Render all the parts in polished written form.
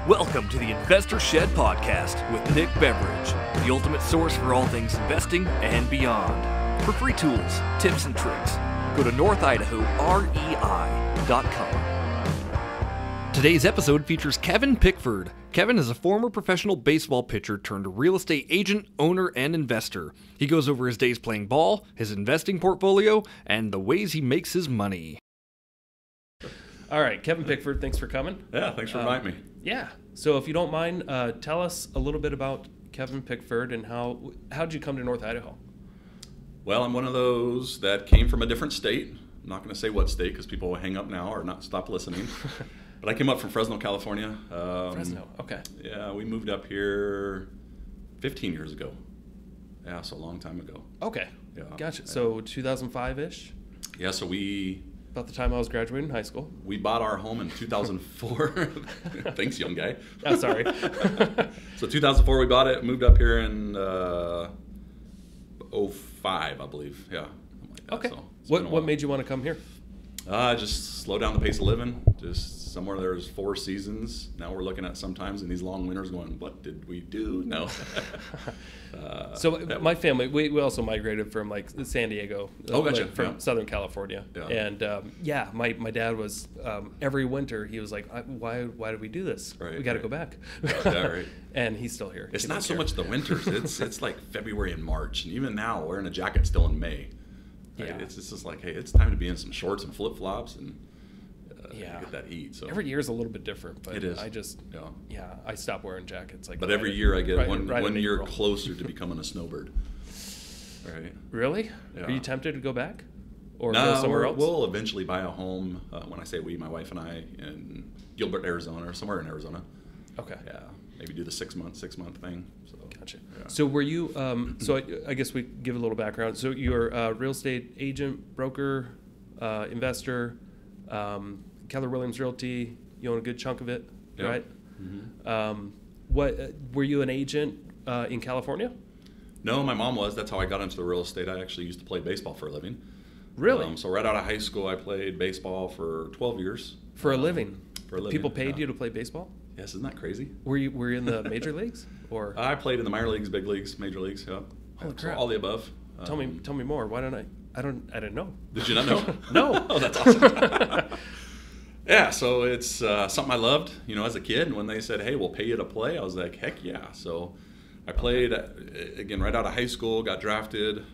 Welcome to the Investor Shed Podcast with Nick Beveridge, the ultimate source for all things investing and beyond. For free tools, tips, and tricks, go to northidaho.rei.com. Today's episode features Kevin Pickford. Kevin is a former professional baseball pitcher turned real estate agent, owner, and investor. He goes over his days playing ball, his investing portfolio, and the ways he makes his money. All right, Kevin Pickford, thanks for coming. Yeah, thanks for inviting me. Yeah, so if you don't mind, tell us a little bit about Kevin Pickford and how'd you come to North Idaho? Well, I'm one of those that came from a different state. I'm not going to say what state because people will hang up now or not stop listening. But I came up from Fresno, California. Fresno, okay. Yeah, we moved up here 15 years ago. Yeah, so a long time ago. Okay, yeah, gotcha. Yeah. So 2005-ish? Yeah, so About the time I was graduating high school. We bought our home in 2004. Thanks, young guy. Oh, sorry. So 2004 we bought it, moved up here in 05, I believe. Yeah. Like that. Okay. So What made you want to come here? Just slow down the pace of living. Just somewhere there's 4 seasons. Now we're looking at sometimes in these long winters going, what did we do? No. My family, we also migrated from like San Diego. Oh, gotcha. From Southern California. Yeah. And my dad was, every winter he was like, why did we do this? Right, we got to go back. Yeah, right. And he's still here. It's not so much the winters. It's like February and March. And even now wearing a jacket still in May. Right? Yeah. It's just like, hey, it's time to be in some shorts and flip-flops and get that heat. So every year is a little bit different, but it is. I stopped wearing jackets. But every year I get one year April. closer to becoming a snowbird. Right? Really? Yeah. Are you tempted to go back, or No, go somewhere else? We'll eventually buy a home. When I say we, my wife and I, in Gilbert, Arizona, or somewhere in Arizona. Okay. Yeah, maybe do the 6 month thing. So. Gotcha. Yeah. So were you? I guess we give a little background. So you're a real estate agent, broker, investor, Keller Williams Realty. You own a good chunk of it, Yeah. right? Mm-hmm. What were you an agent in California? No, my mom was. That's how I got into the real estate. I actually used to play baseball for a living. Really? So right out of high school, I played baseball for 12 years. For a living? For a living. People paid you to play baseball? Yes, isn't that crazy? Were you in the major leagues or? I played in the minor leagues, big leagues, major leagues. Yeah. Holy So crap. all the above. Tell me more. Why don't I didn't know. Did you not know? No. Oh, that's awesome. Yeah, so it's something I loved, as a kid. And when they said, hey, we'll pay you to play, I was like, heck yeah. So I played, again, right out of high school, got drafted,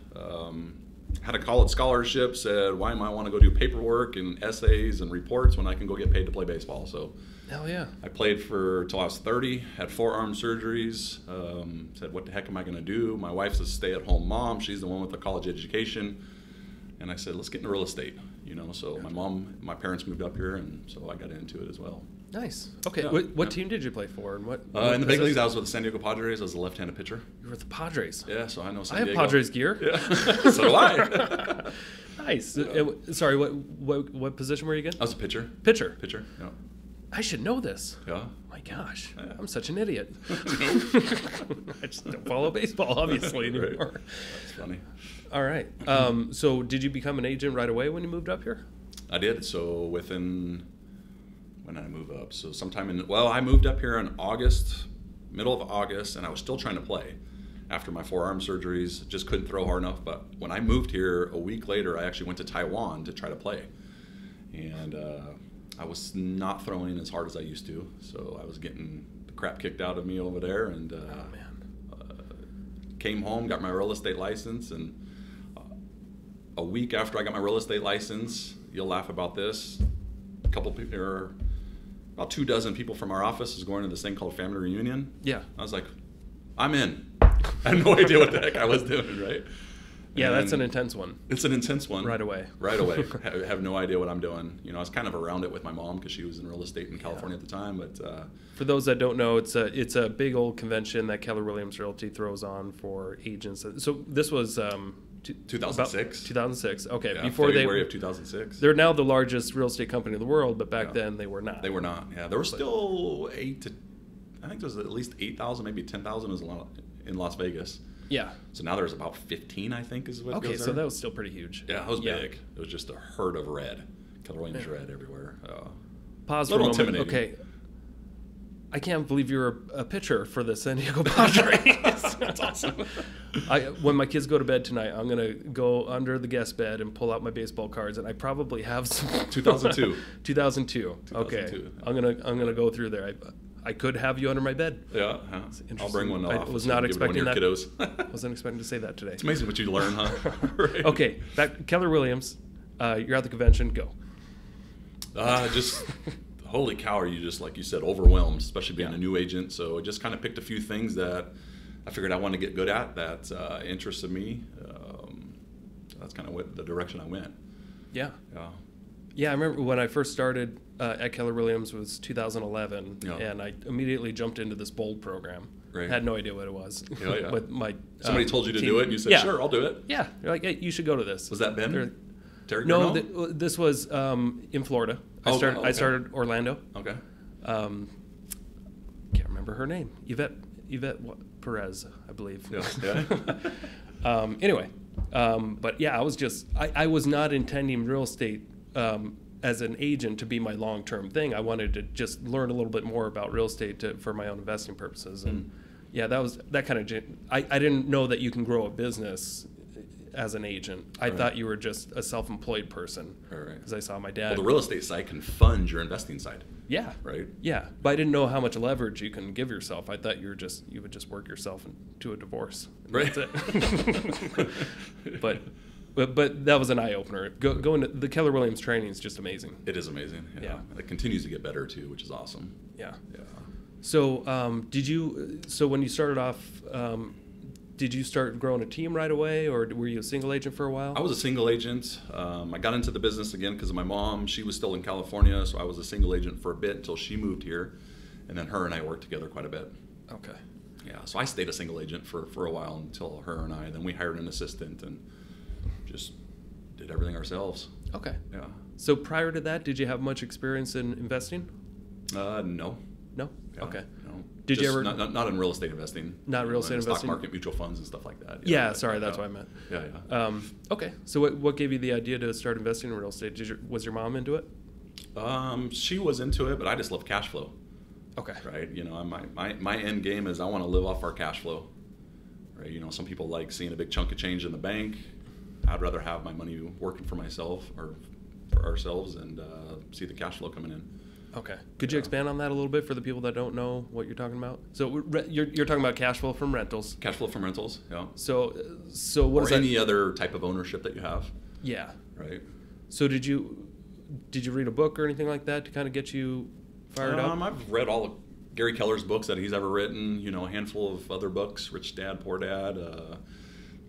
had a college scholarship, said, why am I want to go do paperwork and essays and reports when I can go get paid to play baseball? So Hell yeah. I played till I was 30, had 4 arm surgeries, said, what the heck am I going to do? My wife's a stay-at-home mom. She's the one with the college education. And I said, let's get into real estate. So my parents moved up here, and so I got into it as well. Nice. Okay. Yeah. What team did you play for, and what? In the big leagues, I was with the San Diego Padres. I was a left-handed pitcher. You were with the Padres. Yeah, so I know San I have Diego. Padres gear. Yeah, so do I. Nice. Sorry, what position were you again? I was a pitcher. Pitcher. Pitcher. Yeah. I should know this. Yeah. My gosh, Yeah. I'm such an idiot. I just don't follow baseball, obviously, Right. anymore. That's funny. All right. So did you become an agent right away when you moved up here? I did. So when did I move up? So I moved up here in August, middle of August, and I was still trying to play after my 4 arm surgeries. Just couldn't throw hard enough. But when I moved here a week later, I actually went to Taiwan to try to play. And I was not throwing as hard as I used to. So I was getting the crap kicked out of me over there. And came home, got my real estate license. And a week after I got my real estate license, you'll laugh about this, about 24 people from our office is going to this thing called family reunion. Yeah. I was like, I'm in. I had no idea what the heck I was doing, right? Yeah, And that's an intense one. It's an intense one. Right away. Right away. I have no idea what I'm doing. I was kind of around it with my mom because she was in real estate in California at the time. But for those that don't know, it's a big old convention that Keller Williams Realty throws on for agents. So this was 2006. 2006. Okay, Yeah, before February of 2006. They're now the largest real estate company in the world, but back then they were not. They were not. Yeah, there were still I think there was at least 8,000, maybe 10,000 was a lot in Las Vegas. Yeah. So now there's about 15, I think, is what Okay, goes so there. that was still pretty huge. Yeah, it was big. It was just a herd of red. Keller Williams red everywhere. Pause for a little moment. intimidating. Okay. I can't believe you're a pitcher for the San Diego Padres. That's awesome. When my kids go to bed tonight, I'm gonna go under the guest bed and pull out my baseball cards, and I probably have some 2002. 2002. Okay, 2002. I'm gonna go through there. I could have you under my bed. Yeah, I'll bring one off. I was not expecting that. Kiddos. Wasn't expecting to say that today. It's amazing what you learn, huh? Right. Okay, back Keller Williams. You're at the convention. Go. Just holy cow, are you just, like you said, overwhelmed, especially being a new agent. So I just kind of picked a few things that I figured I wanted to get good at that interested me. That's kind of what the direction I went. Yeah. Yeah. Yeah, I remember when I first started at Keller Williams was 2011, Yeah. and I immediately jumped into this BOLD program. Right. Had no idea what it was. Yeah, yeah. But my Somebody told you to team- do it, and you said, Yeah. sure, I'll do it. Yeah, they're like, hey, you should go to this. Was that Ben? They're- Terry No, Grinnell? this was in Florida. I Oh, started. okay. I started Orlando. Okay. Can't remember her name. Yvette Perez, I believe. Yeah. Yeah. Anyway, but yeah, I was not intending real estate as an agent to be my long-term thing. I wanted to just learn a little bit more about real estate for my own investing purposes. And yeah, that kind of, I didn't know that you can grow a business as an agent. I thought you were just a self-employed person. Right. Because I saw my dad. Well, the real estate side can fund your investing side. Yeah. Right. Yeah, but I didn't know how much leverage you can give yourself. I thought you would just work yourself into a divorce. And Right. That's it. but that was an eye opener. Going to the Keller Williams training is just amazing. It is amazing. Yeah. It continues to get better too, which is awesome. Yeah. Yeah. So So when you started off, did you start growing a team right away, or were you a single agent for a while? I was a single agent. I got into the business again because of my mom. She was still in California, so I was a single agent for a bit until she moved here, and then her and I worked together quite a bit. Okay. Yeah, so I stayed a single agent for a while until her and I. Then we hired an assistant and just did everything ourselves. Okay. Yeah. So prior to that, did you have much experience in investing? No. No. Yeah, Okay. No. Did you Just ever- not in real estate investing? Not real estate in investing? Stock market, mutual funds, and stuff like that. Yeah. Sorry, that's what I meant. Yeah. Okay. So what gave you the idea to start investing in real estate? Was your mom into it? She was into it, but I just love cash flow. Okay. Right. My end game is I want to live off our cash flow. Right. Some people like seeing a big chunk of change in the bank. I'd rather have my money working for myself or for ourselves and see the cash flow coming in. Okay. Could you expand on that a little bit for the people that don't know what you're talking about? So you're talking about cash flow from rentals. Cash flow from rentals. Yeah. So what Or is that? any other type of ownership that you have. Yeah. Right. So did you read a book or anything like that to kind of get you fired up? I've read all of Gary Keller's books that he's ever written. A handful of other books, Rich Dad, Poor Dad.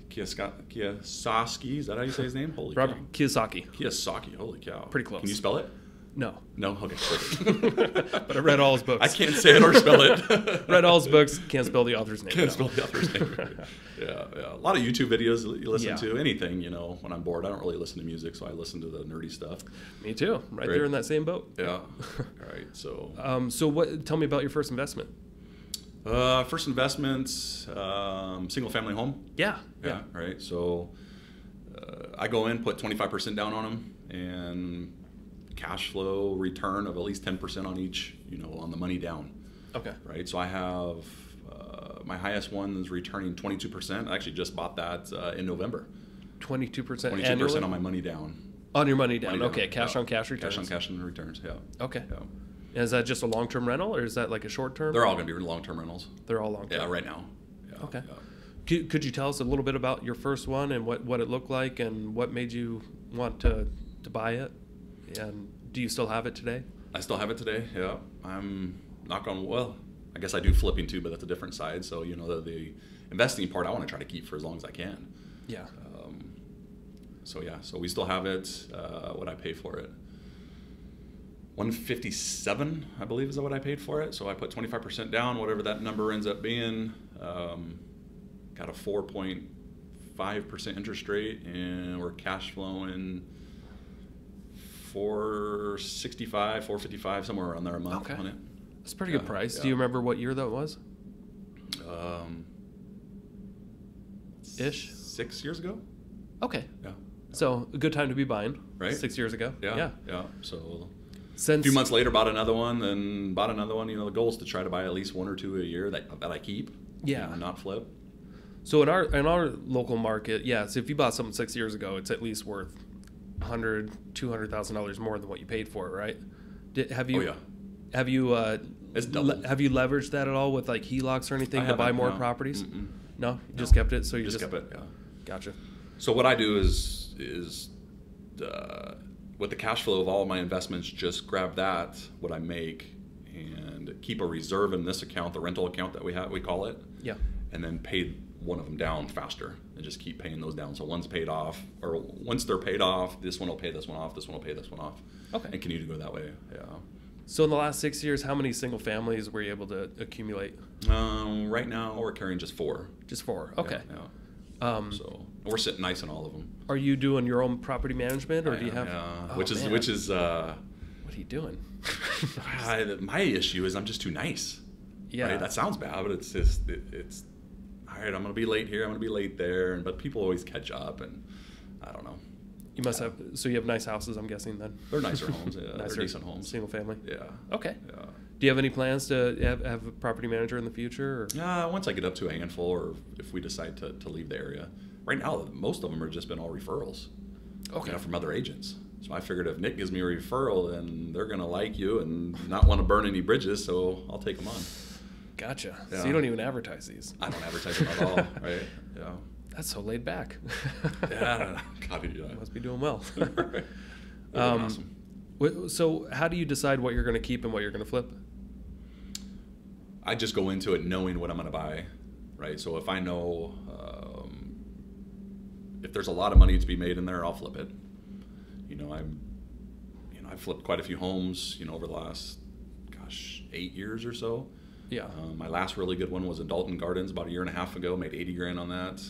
Kiyosaki, is that how you say his name? Holy Robert cow. Kiyosaki. Kiyosaki, holy cow. Pretty close. Can you spell it? No. No? Okay, perfect. But I read all his books. I can't say it or spell it. Read all his books. Can't spell the author's name. Can't no. spell the author's name. Yeah. A lot of YouTube videos you listen Yeah. to. Anything, when I'm bored. I don't really listen to music, so I listen to the nerdy stuff. Me too. Right there in that same boat. Yeah. All right, so. So tell me about your first investment. First investment, single family home. Yeah. Right. So I go in, put 25% down on them, and cash flow return of at least 10% on each, on the money down. Okay. Right. So I have my highest one is returning 22%. I actually just bought that in November. 22% 22% on my money down. On your money down. Money Okay. down. Cash Yeah. on cash returns. Cash on cash and returns. Yeah. Okay. Yeah. Is that just a long-term rental, or is that like a short-term? They're all going to be long-term rentals. They're all long-term. Yeah. Right now. Yeah. Okay. Yeah. Could you tell us a little bit about your first one and what it looked like and what made you want to buy it? And do you still have it today? I still have it today. Yeah. I'm knock on well. I guess I do flipping too, but that's a different side. So the investing part I want to try to keep for as long as I can. Yeah. So we still have it. What I pay for it, $157, I believe, is what I paid for it. So I put 25% down, whatever that number ends up being. Got a 4.5% interest rate, and we're cash flowing $465, $455, somewhere around there a month on it. That's a pretty good price. Do you remember what year that was? Ish? 6 years ago. Okay. Yeah. So a good time to be buying. Right. 6 years ago. Yeah. So A few months later, bought another one, then bought another one. You know, the goal is to try to buy at least 1 or 2 a year that I keep. Yeah. You know, not flip. So in our local market, yeah. So if you bought something 6 years ago, it's at least worth $200,000 more than what you paid for it, right? Have you? Oh, yeah. Have you? It's double. Have you leveraged that at all with like HELOCs or anything to buy more properties? Mm-mm. No, you just kept it. So you just kept it. Yeah. Gotcha. So what I do is with the cash flow of all of my investments, just grab that, what I make, and keep a reserve in this account, the rental account that we call it. Yeah. And then pay one of them down faster and just keep paying those down. So one's paid off, or once they're paid off, this one will pay this one off, this one will pay this one off. Okay. And continue to go that way. Yeah. So in the last 6 years, how many single families were you able to accumulate? Right now we're carrying just 4. Just 4. Okay. Yeah. So we're sitting nice in all of them. Are you doing your own property management, or do you have? Yeah. Oh, which is what are you doing? my issue is I'm just too nice. Yeah. Right? That sounds bad, but it's just it's all right. I'm gonna be late here. I'm gonna be late there, but people always catch up, and I don't know. You must have. So you have nice houses, I'm guessing. Then they're nicer homes. Yeah, nicer, they're decent homes. Single family. Yeah. Okay. Yeah. Do you have any plans to have a property manager in the future? Or? Once I get up to a handful, or if we decide to leave the area. Right now, most of them have just been all referrals. Okay. You know, from other agents. So I figured if Nick gives me a referral, then they're gonna like you and not want to burn any bridges. So I'll take them on. Gotcha. Yeah. So you don't even advertise these? I don't advertise them at all. Right? Yeah. That's so laid back. Yeah. God, yeah. Must be doing well. Right. Awesome. So how do you decide what you're going to keep and what you're going to flip? I just go into it knowing what I'm going to buy, right? So if I know if there's a lot of money to be made in there, I'll flip it. I've flipped quite a few homes, over the last 8 years or so. Yeah. My last really good one was in Dalton Gardens about a year and a half ago. Made $80,000 on that.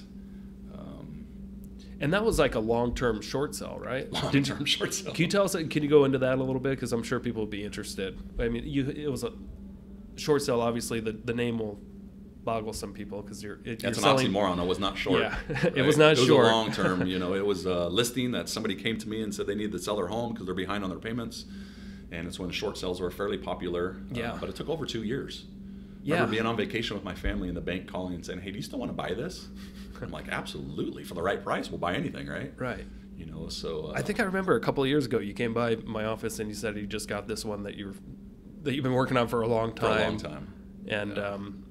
And that was like a long-term short sell, right? Long-term short sell. Can you tell us? Can you go into that a little bit? Because I'm sure people will be interested. I mean, it was a short sell. Obviously, the name will boggle some people because you're selling. Oxymoron. It was not short. Yeah, right? It was not short. It was a long-term. It was a listing that somebody came to me and said they needed to sell their home because they're behind on their payments, and it's when short sales were fairly popular. Yeah. But it took over 2 years. Yeah. I remember being on vacation with my family and the bank calling and saying, "Hey, do you still want to buy this?" I'm like, "Absolutely, for the right price, we'll buy anything, right?" Right. So I think I remember a couple of years ago you came by my office and you said you just got this one that you've been working on for a long time. For a long time.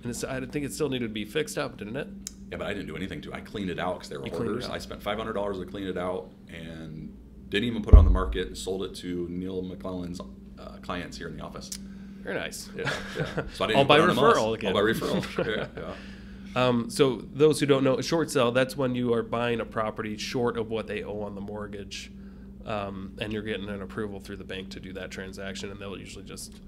And I think it still needed to be fixed up, didn't it? Yeah, but I didn't do anything to it. I cleaned it out because they were hoarders. I spent $500 to clean it out and didn't even put it on the market and sold it to Neil McClellan's clients here in the office. Very nice. Yeah. So I didn't all by referral again. All by referral. Yeah. So those who don't know, a short sale, that's when you are buying a property short of what they owe on the mortgage, and you're getting an approval through the bank to do that transaction, and they'll usually just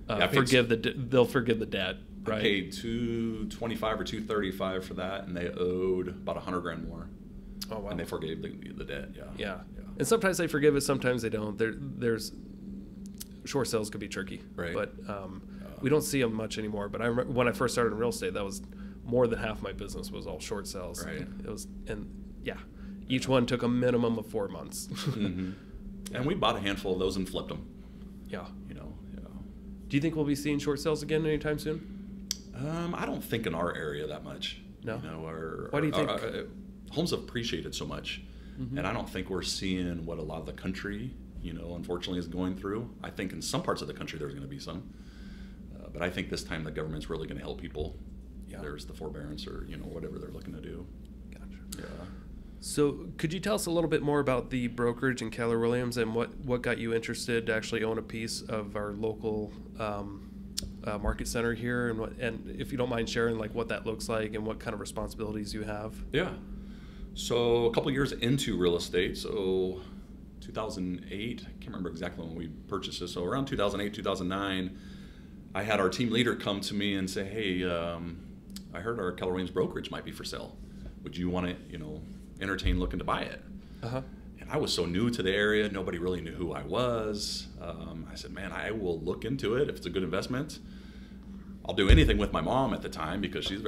forgive the debt. Right. I paid $225 or $235 for that, and they owed about $100,000 more. Oh wow! And they forgave the debt. Yeah. And sometimes they forgive it, sometimes they don't. There's short sales could be tricky, right? But we don't see them much anymore. But I remember when I first started in real estate, that was more than half my business was all short sales. Right. Each one took a minimum of 4 months. Mm-hmm. And we bought a handful of those and flipped them. Yeah. Yeah. Do you think we'll be seeing short sales again anytime soon? I don't think in our area that much. No. Why do you think? Homes have appreciated so much, and I don't think we're seeing what a lot of the country, unfortunately is going through. I think in some parts of the country there's going to be some, but I think this time the government's really going to help people. Yeah. There's the forbearance or whatever they're looking to do. Gotcha. Yeah. So could you tell us a little bit more about the brokerage in Keller Williams and what got you interested to actually own a piece of our local market center here, and if you don't mind sharing like what that looks like and what kind of responsibilities you have? Yeah. So a couple years into real estate, so 2008, I can't remember exactly when we purchased this. So around 2008, 2009, I had our team leader come to me and say, "Hey, I heard our Keller Williams brokerage might be for sale. Would you want to, entertain looking to buy it?" Uh-huh. And I was so new to the area, nobody really knew who I was. I said, "Man, I will look into it if it's a good investment. I'll do anything with my mom at the time because she was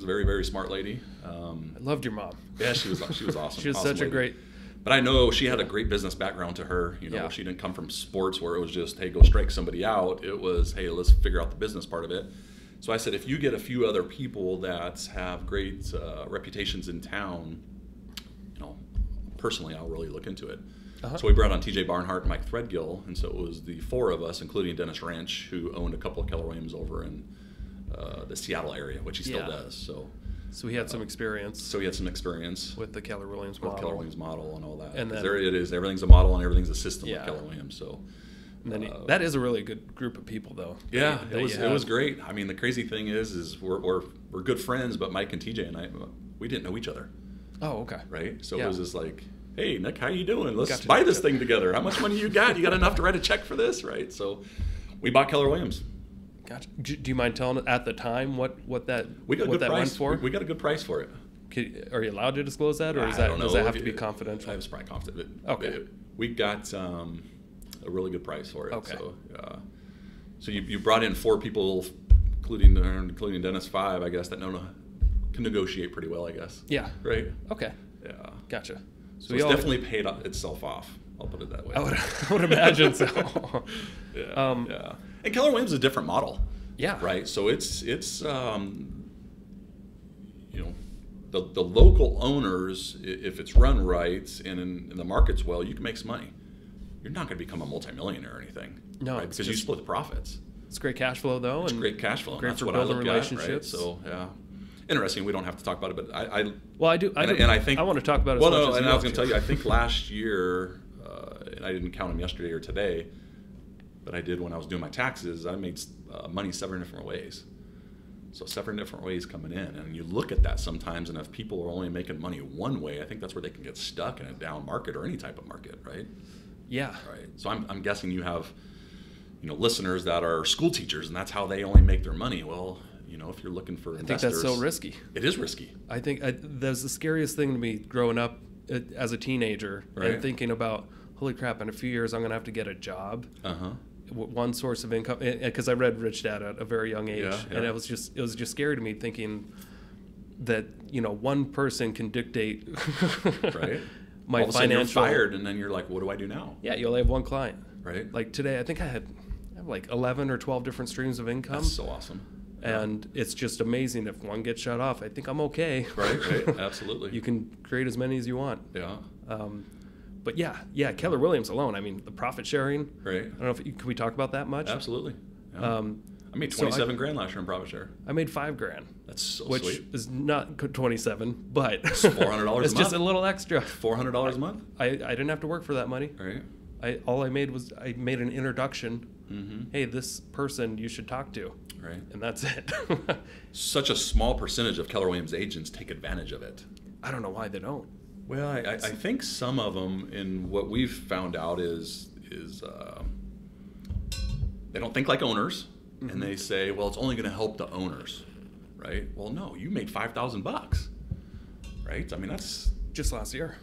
a very, very smart lady." I loved your mom. Yeah, she was awesome. She was awesome such a lady. great But I know she had a great business background to her. You know, Yeah. she didn't come from sports where it was just, hey, go strike somebody out. It was, hey, let's figure out the business part of it. So I said, if you get a few other people that have great reputations in town, you know, personally, I'll really look into it. So we brought on TJ Barnhart and Mike Threadgill, and so it was the four of us, including Dennis Ranch, who owned a couple of Keller Williams over in the Seattle area, which he still does. So he had some experience. So he had some experience with the Keller Williams model. With Keller Williams model and all that. And then, there it is. Everything's a model and everything's a system with Keller Williams. So and then that is a really good group of people, though. Yeah, it was great. I mean, the crazy thing is we're good friends, but Mike and TJ and I, we didn't know each other. Oh, okay. Right. So it was just like, hey, Nick, how you doing? Let's buy this thing together. How much money you got? You got enough to write a check for this, right? So we bought Keller Williams. Gotcha. Do you mind telling at the time what that went for? We got a good price for it. Are you allowed to disclose that, or does that have to be confidential? I was probably confident. Okay. We got a really good price for it. Okay. So you brought in four people, including Dennis, 5, I guess, that can negotiate pretty well, I guess. Yeah. Right. Okay. Yeah. Gotcha. So it's definitely paid itself off. I'll put it that way. I would imagine so. Yeah. And Keller Williams is a different model. Yeah. Right. So it's the local owners, if it's run right and the market's well, you can make some money. You're not going to become a multimillionaire or anything. No, right? Because you split the profits. It's great cash flow, though. It's great cash flow. Great that's for what I building look relationships. At, right? So yeah, interesting. We don't have to talk about it, but I do. And I think I want to talk about it. Well, no, and I was going to tell you. I think last year, and I didn't count them yesterday or today, but I did when I was doing my taxes. I made money 7 different ways. So 7 different ways coming in, and you look at that sometimes, and if people are only making money one way, I think that's where they can get stuck in a down market or any type of market, right? Yeah. Right. So I'm guessing you have, listeners that are school teachers, and that's how they only make their money. Well, if you're looking for investors, I think that's so risky. It is risky. I think that's the scariest thing to me growing up as a teenager, right, and thinking about, holy crap, in a few years I'm going to have to get a job. One source of income, because I read Rich Dad at a very young age, and it was just scary to me thinking that one person can dictate right. my all of a financial. You're fired, and then you're like, what do I do now? Yeah, you only have one client. Right. Like today, I think I have like 11 or 12 different streams of income. That's so awesome. And it's just amazing. If one gets shut off, I think I'm okay. Right. Absolutely. You can create as many as you want. Yeah. But yeah, Keller Williams alone. I mean, the profit sharing. Right. I don't know if can we talk about that much? Absolutely. Yeah. I made 27 grand last year in profit share. I made $5,000. That's so which sweet. Is not 27, but it's $400 a month. It's just a little extra. $400 a month. I didn't have to work for that money. Right. All I made was I made an introduction. Mm-hmm. Hey, this person you should talk to. Right. And that's it. Such a small percentage of Keller Williams agents take advantage of it. I don't know why they don't. Well, I think some of them, in what we've found out, is they don't think like owners, mm-hmm, and they say, well, it's only going to help the owners, right? Well, no, you made $5,000, right? I mean, that's just last year.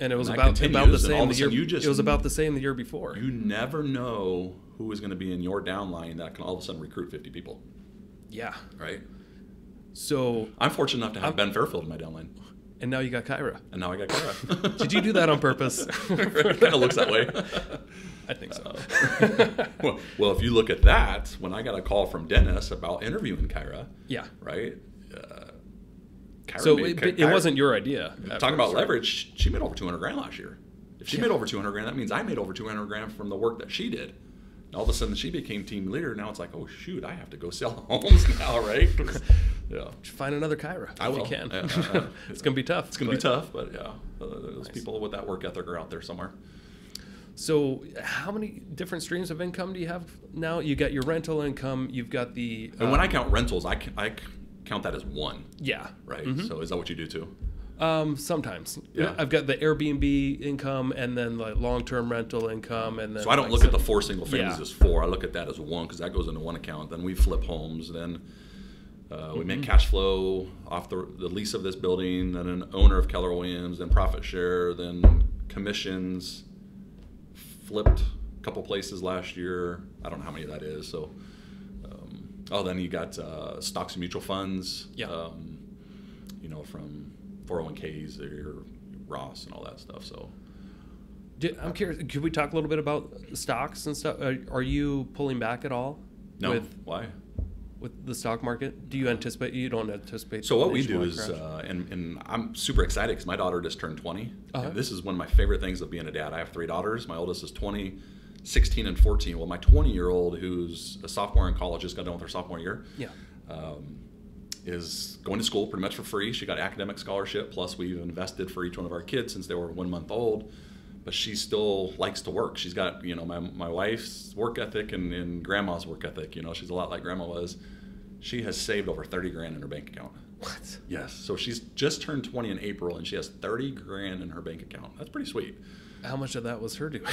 And it was about the same the year. It was about the same the year before. You never know who is going to be in your downline that can all of a sudden recruit 50 people. Yeah. Right. So I'm fortunate enough to have Ben Fairfield in my downline. And now you got Kyra. And now I got Kyra. Did you do that on purpose? It kind of looks that way. I think so. Well, if you look at that, when I got a call from Dennis about interviewing Kyra, yeah, right. Kyra so it wasn't your idea. Talking about leverage, she made over $200,000 last year. If she made over $200,000, that means I made over $200,000 from the work that she did. And all of a sudden, she became team leader. Now it's like, oh shoot, I have to go sell homes now, right? Yeah. Find another Kyra. I will. If you can. It's gonna be tough. It's gonna be tough, but yeah, those people with that work ethic are out there somewhere. So, how many different streams of income do you have now? You got your rental income. You've got the. And when I count rentals, I count that as one. Yeah. Right. Mm-hmm. So is that what you do too? Sometimes. Yeah. I've got the Airbnb income and then the long-term rental income and then. So I don't look at the 4 single families as 4. I look at that as 1 because that goes into one account. Then we flip homes. Then we make cash flow off the lease of this building. Then an owner of Keller Williams. Then profit share. Then commissions. Flipped a couple places last year. I don't know how many that is. So. Then you got stocks and mutual funds. Yeah. From 401ks or Ross and all that stuff. So I'm curious, could we talk a little bit about stocks and stuff? Are you pulling back at all? no, why? With the stock market? Do you anticipate, you don't anticipate? So what we do nationwide is, crash? and I'm super excited because my daughter just turned 20. Uh-huh. And this is one of my favorite things of being a dad. I have 3 daughters. My oldest is 20, 16, and 14. Well, my 20-year-old, who's a sophomore in college, just got done with her sophomore year, Yeah. is going to school pretty much for free. She got academic scholarship, plus we've invested for each one of our kids since they were 1 month old. But she still likes to work. She's got, my wife's work ethic and grandma's work ethic. She's a lot like grandma was. She has saved over 30 grand in her bank account. What? Yes. So she's just turned 20 in April, and she has 30 grand in her bank account. That's pretty sweet. How much of that was her doing?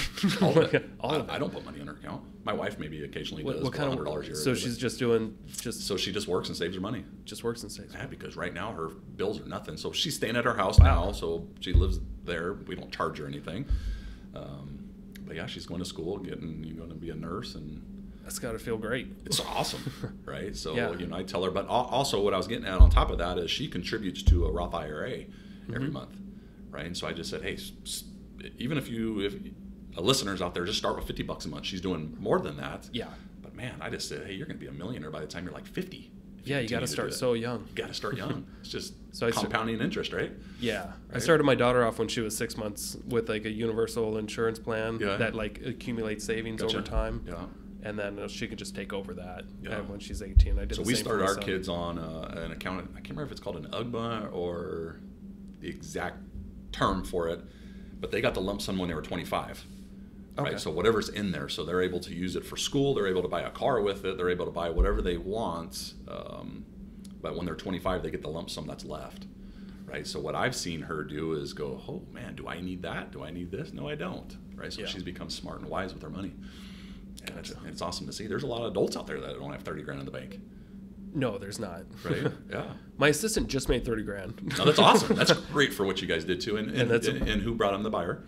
All of it. All of it. I don't put money in her account. My wife maybe occasionally does. What kind of $100 a year. So she's just doing So she just works and saves her money. just works and saves. Yeah, because right now her bills are nothing. So she's staying at our house now. So she lives there. We don't charge her anything. But yeah, she's going to school, going to be a nurse, and That's got to feel great. it's awesome, right? So Yeah. I tell her. But also, what I was getting at on top of that is she contributes to a Roth IRA every month, right? And so I just said, hey, even if listeners out there, just start with $50 a month. She's doing more than that. Yeah. But man, I just said, hey, you're going to be a millionaire by the time you're like 50. Yeah, you got to start so young. You got to start young. It's just So compounding interest, right? Yeah. I Right? started my daughter off when she was 6 months with like a universal insurance plan Yeah. that like accumulates savings Gotcha. over time. Yeah. And then she can just take over that Yeah. when she's 18. I did So the we same for started our myself. kids on an account. I can't remember if it's called an UGBA or the exact term for it, but they got the lump sum when they were 25. Okay. Right. So whatever's in there, so they're able to use it for school. They're able to buy a car with it. They're able to buy whatever they want. But when they're 25, they get the lump sum that's left. Right. So what I've seen her do is go, oh man, do I need that? Do I need this? No, I don't. Right. So Yeah. she's become smart and wise with her money. And it's awesome to see. There's a lot of adults out there that don't have 30 grand in the bank. No, there's not. Right. Yeah. My assistant just made 30 grand. No, that's awesome. That's great for what you guys did too. And that's who brought him the buyer?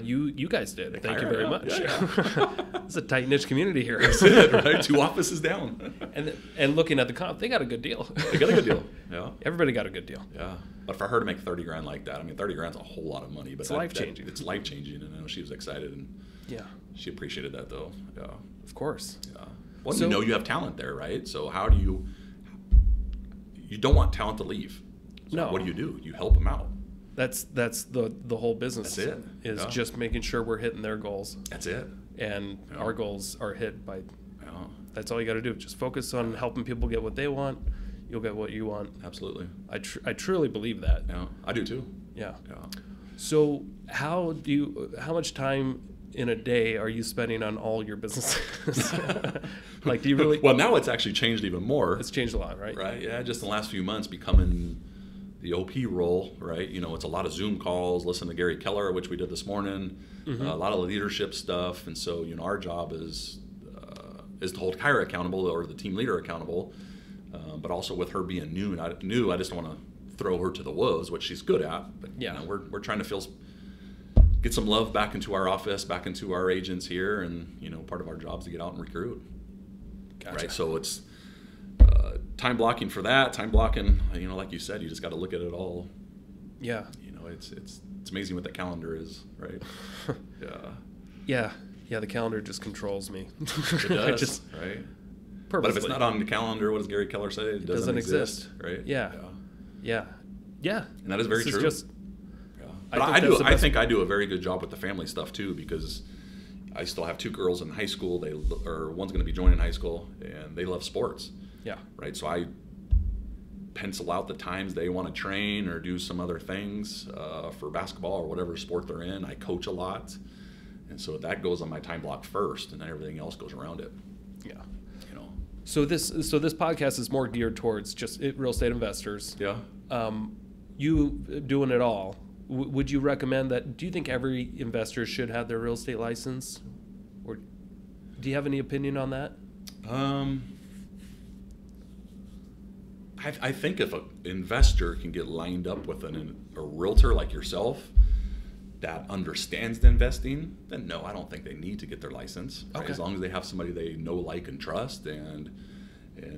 You guys did. Thank you very much. Yeah. It's a tight niche community here. That's it, right? 2 offices down. And looking at the comp, they got a good deal. They got a good deal. Yeah. Everybody got a good deal. Yeah. But for her to make 30 grand like that, I mean, 30 grand's a whole lot of money. But It's life-changing. It's life changing, and I know she was excited, and Yeah, she appreciated that though. Yeah. of course. Yeah. Well, So- you have talent there, right? So how do you don't want talent to leave? So No. What do? You help them out. That's the whole business. That's it. Is Yeah. just making sure we're hitting their goals, That's it. and Yeah. our goals are hit by. Yeah. That's all you got to do. Just focus on helping people get what they want. You'll get what you want. Absolutely. I truly believe that. Yeah. I do too. Yeah. Yeah. So how much time in a day are you spending on all your businesses? Like, do you really? Well, now it's actually changed even more. It's changed a lot, right? Right. Yeah. Just in the last few months, becoming the OP role, right? It's a lot of Zoom calls, listen to Gary Keller, which we did this morning, a lot of leadership stuff. And so, our job is to hold Kyra accountable, or the team leader accountable. But also with her being new, I just don't want to throw her to the wolves, which she's good at. But Yeah. we're trying to get some love back into our office, back into our agents here, and part of our job is to get out and recruit. Gotcha. Right. So it's time blocking for that. Time blocking, like you said, you just got to look at it all. Yeah. It's amazing what the calendar is, right? Yeah. Yeah. The calendar just controls me. It does, right? But if it's not on the calendar, what does Gary Keller say? It doesn't exist, right? Yeah. Yeah. And that is very This true. Just, Yeah. I But think that's the I best- think I do a very good job with the family stuff too, because I still have 2 girls in high school. One's going to be joining high school, and they love sports. Yeah. Right. So I pencil out the times they want to train or do some other things for basketball or whatever sport they're in. I coach a lot, and so that goes on my time block first, and then everything else goes around it. Yeah. You know. So this podcast is more geared towards just real estate investors. Yeah. You doing it all. Would you recommend that? Do you think every investor should have their real estate license, or do you have any opinion on that? I think if an investor can get lined up with a realtor like yourself that understands the investing, then no, I don't think they need to get their license. Right? Okay. As long as they have somebody they know, like, and trust, and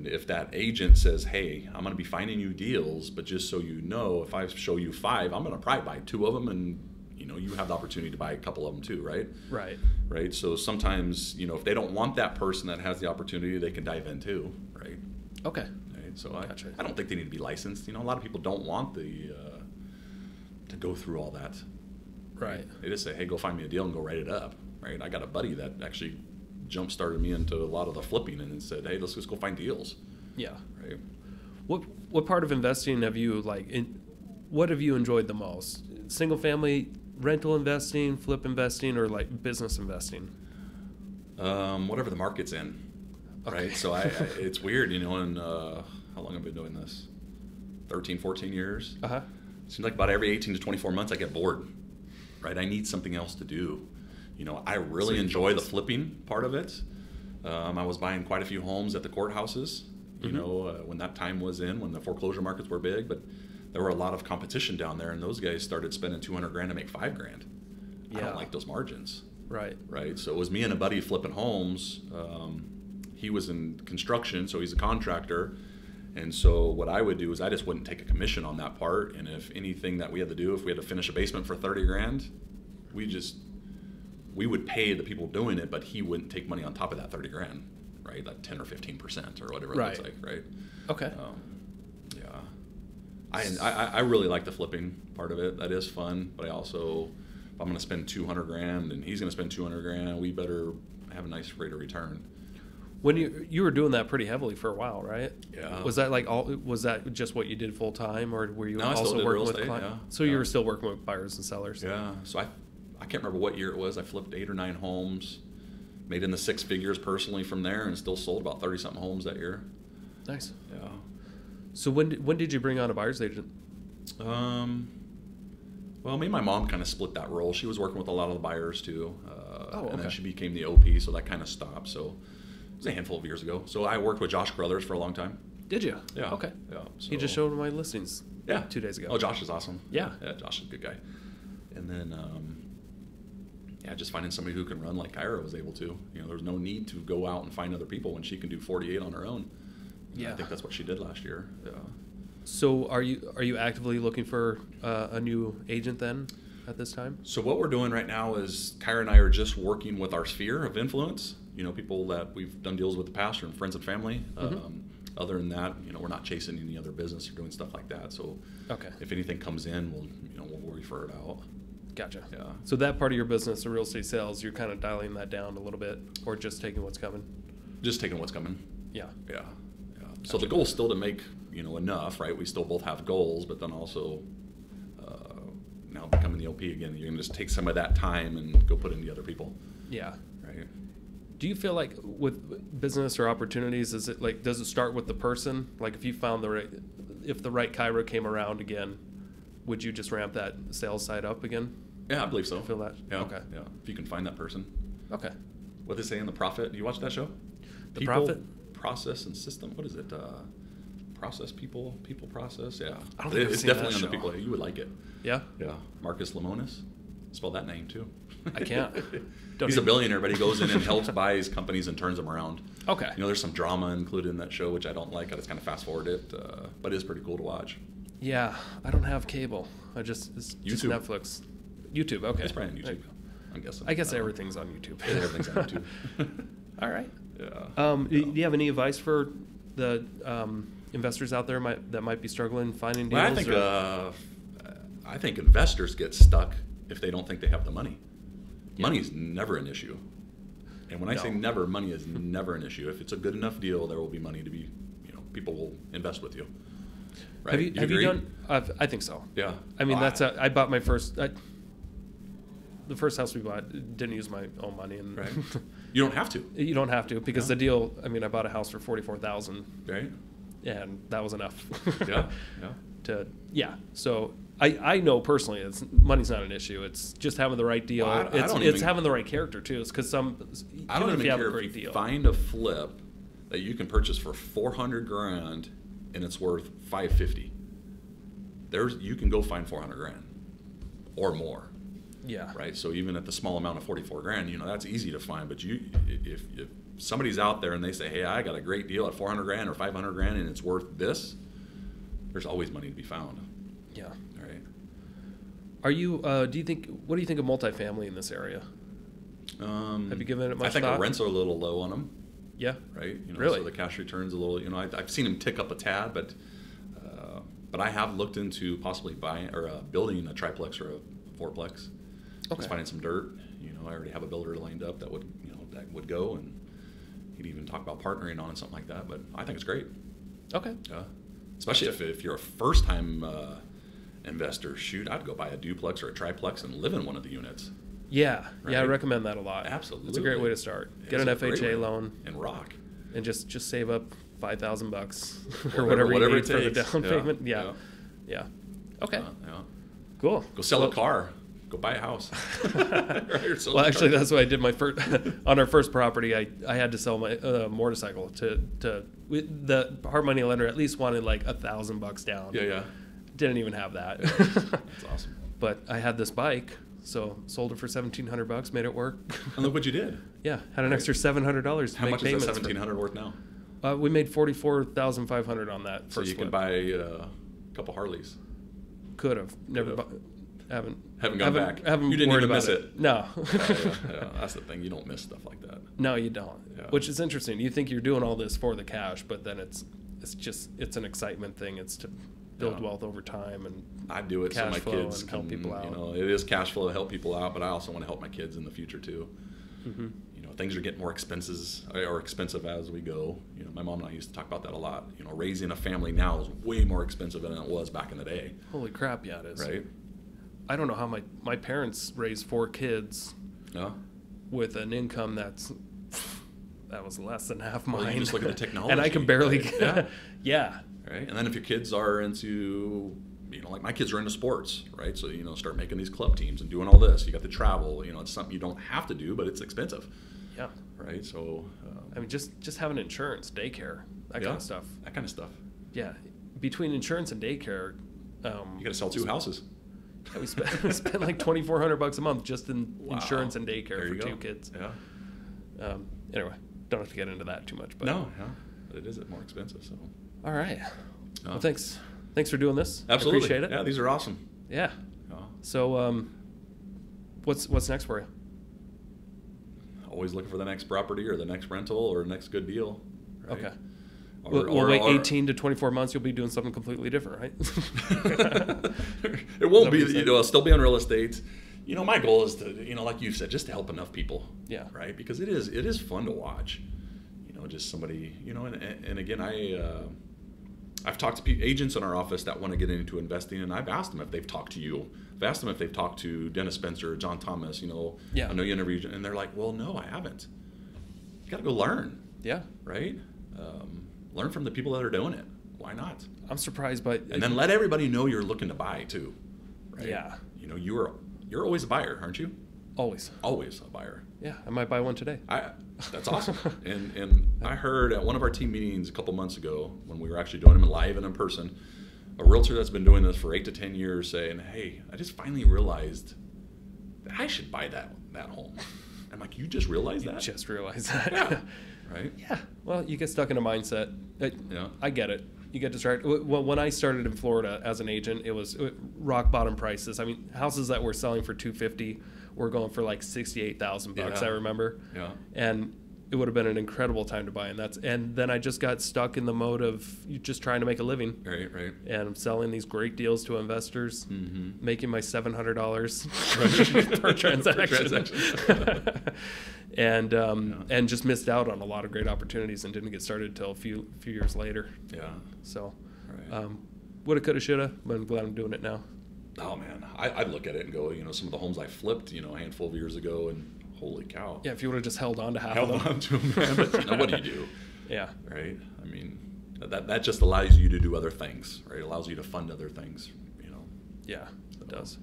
And if that agent says, hey, I'm going to be finding you deals, but just so you know, if I show you 5, I'm going to probably buy 2 of them, and you have the opportunity to buy a couple of them too, right? Right. So sometimes, if they don't want that person that has the opportunity, they can dive in too, right? Okay. Right. So Gotcha. I don't think they need to be licensed. A lot of people don't want to go through all that. Right. They just say, hey, go find me a deal and go write it up, right? I got a buddy that actually jump-started me into a lot of the flipping and said, hey, let's just go find deals. Yeah. Right. What part of investing have you what have you enjoyed the most? Single family rental investing, flip investing, or like business investing? Whatever the market's in. Okay. Right. So it's weird, and how long have I been doing this? 13, 14 years. Uh-huh. Seems like about every 18 to 24 months I get bored. Right. I need something else to do. I really enjoy the flipping part of it. I was buying quite a few homes at the courthouses, when that time was when the foreclosure markets were big, but there were a lot of competition down there, and those guys started spending $200,000 to make $5,000. Yeah. I don't like those margins. Right. Right. So it was me and a buddy flipping homes. He was in construction, so he's a contractor. And so what I would do is I just wouldn't take a commission on that part. And if anything that we had to do, if we had to finish a basement for $30,000, we would pay the people doing it, but he wouldn't take money on top of that $30,000, right? Like 10 or 15% or whatever it looks like, right? Okay. I really like the flipping part of it. That is fun, but I also, if I'm going to spend $200,000 and he's going to spend $200,000, we better have a nice rate of return. When you were doing that pretty heavily for a while, right? Yeah. Was that just what you did full time, or were you No, I still also did working real with estate, clients? yeah. So you were still working with buyers and sellers. Yeah. So I can't remember what year it was. I flipped 8 or 9 homes, made in the 6 figures personally from there, and still sold about 30-something homes that year. Nice. Yeah. So when did you bring on a buyer's agent? Well, me and my mom kind of split that role. She was working with a lot of the buyers too, and then she became the OP, so that kind of stopped. So it was a handful of years ago. So I worked with Josh Crothers for a long time. Did you? Yeah. Okay. Yeah. So, He just showed my listings. 2 days ago. Oh, Josh is awesome. Yeah. Yeah, Josh is a good guy. And then, just finding somebody who can run like Kyra was able to. There's no need to go out and find other people when she can do 48 on her own. Yeah. I think that's what she did last year. Yeah. So are you actively looking for a new agent then at this time? So what we're doing right now is Kyra and I are just working with our sphere of influence. People that we've done deals with the past or friends and family. Other than that, we're not chasing any other business or doing stuff like that. So if anything comes in, we'll refer it out. Gotcha. Yeah. So that part of your business, the real estate sales, you're kind of dialing that down a little bit, or just taking what's coming? Just taking what's coming. Yeah. Yeah. So the goal is still to make enough, right? We still both have goals, but then also now becoming the OP again, you're gonna just take some of that time and go put it into other people. Yeah. Right. Do you feel like with business or opportunities, does it start with the person? Like if you found if the right Kyra came around again, would you just ramp that sales side up again? Yeah, I believe so. You feel that? Yeah. Okay. Yeah. If you can find that person. Okay. What they say in The Prophet? Do you watch that show? The People, Prophet? Process, and system. What is it? Process, people, process. Yeah. I don't think It's I've seen definitely that on the show. people. You would like it. Yeah. Yeah. Marcus Lemonis. Spell that name too. I can't. He's a billionaire, but he goes in and helps buy his companies and turns them around. Okay. There's some drama included in that show, which I don't like. I just kind of fast forward it, but it is pretty cool to watch. Yeah, I don't have cable. It's just Netflix. YouTube. Okay. It's probably on YouTube. I'm guessing. I guess everything's on YouTube. Yeah, everything's on YouTube. All right. Yeah. Do you have any advice for the investors out there that might be struggling finding deals? Well, I think investors get stuck if they don't think they have the money. Yeah. Money is never an issue. And when I say never, money is never an issue. If it's a good enough deal, there will be money to be, people will invest with you. Right? Have you done? I think so. Yeah. I mean, I bought my first. The first house we bought didn't use my own money, and right. You don't have to. You don't have to because the deal. I mean, I bought a house for $44,000. Right. And that was enough. Yeah. So I know personally, money's not an issue. It's just having the right deal. Well, it's having the right character too. It's because I don't even care if if you find a flip that you can purchase for $400,000 and it's worth $550. You can go find $400,000 or more. Yeah. Right. So even at the small amount of $44,000, that's easy to find. But if somebody's out there and they say, hey, I got a great deal at 400 grand or 500 grand and it's worth this, there's always money to be found. Yeah. All right. Are you, what do you think of multifamily in this area? Have you given it much I think thought? the rents are a little low on them. Yeah. Right. Really? So the cash returns a little. I've seen them tick up a tad, but I have looked into possibly buying or building a triplex or a fourplex. Okay. Just finding some dirt. I already have a builder lined up that would go, and he'd even talk about partnering on something like that. But I think it's great. Okay. Especially if you're a first time investor. Shoot, I'd go buy a duplex or a triplex and live in one of the units. Yeah. Right? Yeah, I recommend that a lot. Absolutely. It's a great way to start. Get an FHA loan and rock. And just save up $5,000 or Whatever whatever you it need for the takes. down payment. Yeah. Okay. Cool. Go sell a car. Go buy a house. Well, actually, that's what I did. On our first property, I had to sell my motorcycle the hard money lender at least wanted like $1,000 down. Yeah. Didn't even have that. That's awesome. But I had this bike, so sold it for $1,700, made it work. And look what you did. Yeah, had an extra $700 to make payments. How much is that $1,700 worth now? We made $44,500 on that. So you can buy a couple Harleys. Could have never. Haven't gone back. You didn't even miss it. No. Yeah, that's the thing. You don't miss stuff like that. No, you don't. Yeah. Which is interesting. You think you're doing all this for the cash, but then it's an excitement thing. It's to build wealth over time, and I do it so my kids can help people out. It is cash flow to help people out, but I also want to help my kids in the future too. Mm-hmm. Things are getting more expensive as we go. My mom and I used to talk about that a lot. Raising a family now is way more expensive than it was back in the day. Holy crap, yeah, it is. Right? I don't know how my parents raised 4 kids with an income that was less than half mine. Well, you just look at the technology. And I can barely right? yeah. Right? And then if your kids are into like my kids are into sports, right? So, start making these club teams and doing all this. You got the travel, it's something you don't have to do, but it's expensive. Yeah. Right? So, just having insurance, daycare, that kind of stuff. That kind of stuff. Yeah. Between insurance and daycare, you got to sell 2 houses. Yeah, we spent like $2,400 a month just in insurance and daycare for 2 kids. Yeah. Anyway, don't have to get into that too much. But no, but it is more expensive. So. All right. Well, thanks for doing this. Absolutely. I appreciate it. Yeah, these are awesome. Yeah. So, what's next for you? Always looking for the next property or the next rental or the next good deal. Right? Okay. We'll wait 18 to 24 months. You'll be doing something completely different, right? It won't be. I'll still be on real estate. My goal is to, like you said, just to help enough people. Yeah. Right. Because it is fun to watch. Just somebody. And again, I've talked to agents in our office that want to get into investing, and I've asked them if they've talked to you. I've asked them if they've talked to Dennis Spencer, John Thomas. I know you interviewed, and they're like, "Well, no, I haven't." You got to go learn. Yeah. Right. Learn from the people that are doing it. Why not? I'm surprised by. And then let everybody know you're looking to buy too. Right? Yeah. You're always a buyer, aren't you? Always. Always a buyer. Yeah, I might buy one today. That's awesome. and I heard at one of our team meetings a couple months ago when we were actually doing them live and in person, a realtor that's been doing this for 8 to 10 years saying, "Hey, I just finally realized that I should buy that home." I'm like, "You just realized that?" Just realized that. Yeah. Right? Yeah. Well, you get stuck in a mindset. Yeah. I get it. You get distracted. Well, when I started in Florida as an agent, it was rock bottom prices. Houses that were selling for $250 were going for like $68,000. Yeah. I remember. Yeah. And it would have been an incredible time to buy, and then I just got stuck in the mode of just trying to make a living. Right. And I'm selling these great deals to investors, making my $700 per transaction. And just missed out on a lot of great opportunities and didn't get started until a few years later. Yeah. So, right. woulda, coulda, shoulda, but I'm glad I'm doing it now. Oh man, I'd look at it and go, some of the homes I flipped, a handful of years ago, and holy cow. Yeah, if you would have just held on to half of them. Held on to them, man. But what do you do? Yeah. Right? That just allows you to do other things, right? It allows you to fund other things, Yeah, it does.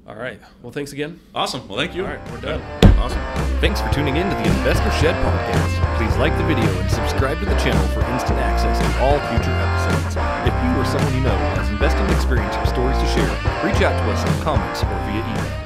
All right. Well, thanks again. Awesome. Well, thank you. All right, we're done. Awesome. Thanks for tuning in to the Investor Shed podcast. Please like the video and subscribe to the channel for instant access to all future episodes. If you or someone you know has investing experience or stories to share, reach out to us in the comments or via email.